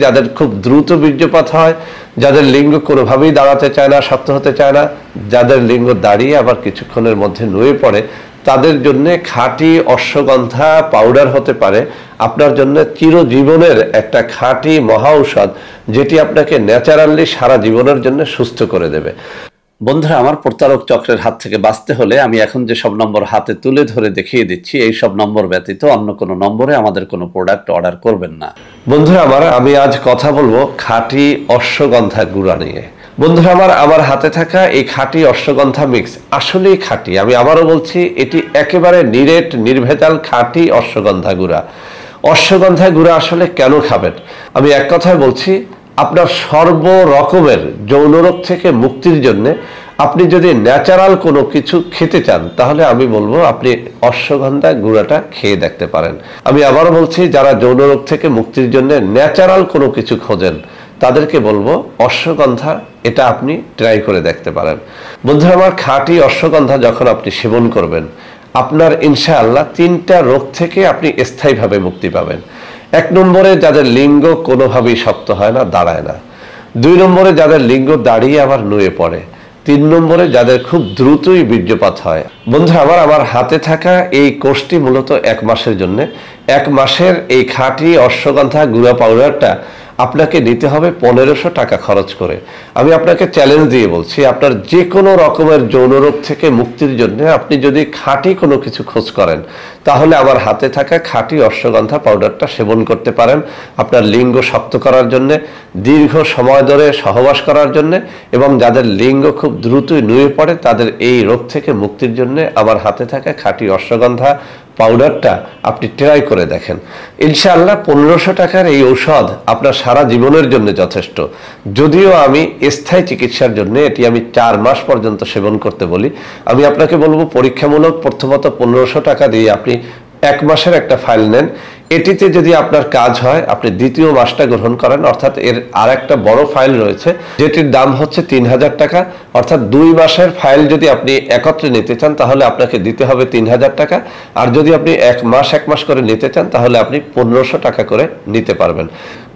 যাদের খুব দ্রুত বীর্যপাত হয়, যাদের লিঙ্গ কোনোভাবেই দাঁড়াতে চায় না, শক্ত হতে চায় না, যাদের লিঙ্গ দাঁড়িয়ে আবার কিছুক্ষণের মধ্যে নুয়ে পড়ে, তাদের জন্য খাঁটি অশ্বগন্ধা পাউডার হতে পারে আপনার জন্য চিরজীবনের একটা খাঁটি মহা ঔষধ, যেটি আপনাকে ন্যাচারালি সারা জীবনের জন্য সুস্থ করে দেবে। বন্ধুরা, আমার প্রতারক চক্রের হাত থেকে বাঁচতে হলে আমি এখন যে সব নম্বর হাতে তুলে ধরে দেখিয়ে দিচ্ছি, এই সব নম্বর ব্যতীত অন্য কোনো নম্বরে আমাদের কোনো প্রোডাক্ট অর্ডার করবেন না। বন্ধুরা আমি আজ কথা বলবো খাঁটি অশ্বগন্ধা গুঁড়া নিয়ে। বন্ধুরা আমার হাতে থাকা এই খাঁটি অশ্বগন্ধা মিক্স আসলেই খাঁটি। আমি আবারও বলছি, এটি একেবারে নিরেট নির্ভেজাল খাঁটি অশ্বগন্ধা গুঁড়া। অশ্বগন্ধা গুঁড়া আসলে কেন খাবেন? আমি এক কথায় বলছি, আপনার সর্ব রকমের যৌন রোগ থেকে মুক্তির জন্য আপনি যদি ন্যাচারাল কোনো কিছু খেতে চান, তাহলে আমি বলবো আপনি অশ্বগন্ধা গুঁড়াটা খেয়ে দেখতে পারেন। আমি আবারও বলছি, যারা যৌন রোগ থেকে মুক্তির জন্য ন্যাচারাল কোনো কিছু খোঁজেন, তাদেরকে বলবো অশ্বগন্ধা এটা আপনি ট্রাই করে দেখতে পারেন। বন্ধুরা আমার, খাঁটি অশ্বগন্ধা যখন আপনি সেবন করবেন, আপনার ইনশাআল্লাহ 3টা রোগ থেকে আপনি স্থায়ীভাবে মুক্তি পাবেন। 1 নম্বরে যাদের লিঙ্গ কোনোভাবেই শক্ত হয় না, দাঁড়ায় না। 2 নম্বরে যাদের লিঙ্গ দাঁড়িয়ে আবার নুয়ে পড়ে। 3 নম্বরে যাদের খুব দ্রুতই বীর্যপাত হয়। বন্ধুরা আমার হাতে থাকা এই কোর্সটি মূলত 1 মাসের জন্য। 1 মাসের এই খাঁটি অশ্বগন্ধা গুঁড়া পাউডারটা আপনাকে নিতে হবে 1500 টাকা খরচ করে। আমি আপনাকে চ্যালেঞ্জ দিয়ে বলছি, আপনার যে কোনো রকমের যৌন রোগ থেকে মুক্তির জন্য আপনি যদি খাঁটি কোনো কিছু খোঁজ করেন, তাহলে আমার হাতে থাকা খাঁটি অশ্বগন্ধা পাউডারটা সেবন করতে পারেন আপনার লিঙ্গ শক্ত করার জন্য, দীর্ঘ সময় ধরে সহবাস করার জন্য, এবং যাদের লিঙ্গ খুব দ্রুতই নুয়ে পড়ে তাদের এই রোগ থেকে মুক্তির জন্য আমার হাতে থাকা খাঁটি অশ্বগন্ধা পাউডারটা আপনি ট্রাই করে দেখেন। ইনশাআল্লাহ 1500 টাকার এই ঔষধ আপনার সারা জীবনের জন্য যথেষ্ট। যদিও আমি স্থায়ী চিকিৎসার জন্য এটি আমি 4 মাস পর্যন্ত সেবন করতে বলি। আমি আপনাকে বলবো, পরীক্ষামূলক প্রথমত 1500 টাকা দিয়ে আপনি 1 মাসের একটা ফাইল নেন। এটিতে যদি আপনার কাজ হয়, আপনি দ্বিতীয় মাসটা গ্রহণ করেন, অর্থাৎ এর আর একটা বড় ফাইল রয়েছে যেটির দাম হচ্ছে 3000 টাকা। অর্থাৎ 2 মাসের ফাইল যদি আপনি একত্রে নিতে চান, তাহলে আপনাকে দিতে হবে 3000 টাকা। আর যদি আপনি 1 মাস করে নিতে চান, তাহলে আপনি 1500 টাকা করে নিতে পারবেন।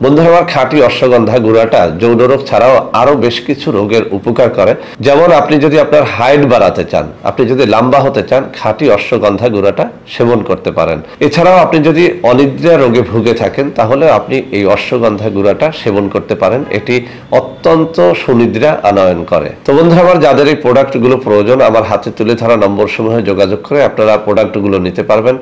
বন্ধুরা আমার, খাঁটি অশ্বগন্ধা গুঁড়াটা যৌন রোগ ছাড়াও আরো বেশ কিছু রোগের উপকার করে। যেমন আপনি যদি আপনার হাইট বাড়াতে চান, আপনি যদি লম্বা হতে চান, খাঁটি অশ্বগন্ধা গুঁড়াটা সেবন করতে পারেন। এছাড়াও আপনি যদি অনিদ্রা রোগে ভুগে থাকেন, তাহলে আপনি এই অশ্বগন্ধা গুঁড়াটা সেবন করতে পারেন। এটি অত্যন্ত সুনিদ্রা আনয়ন করে। তো বন্ধুরা আমার, যাদের এই প্রোডাক্টগুলো প্রয়োজন, আমার হাতে তুলে ধরা নম্বর সমূহে যোগাযোগ করে আপনারা প্রোডাক্টগুলো নিতে পারবেন।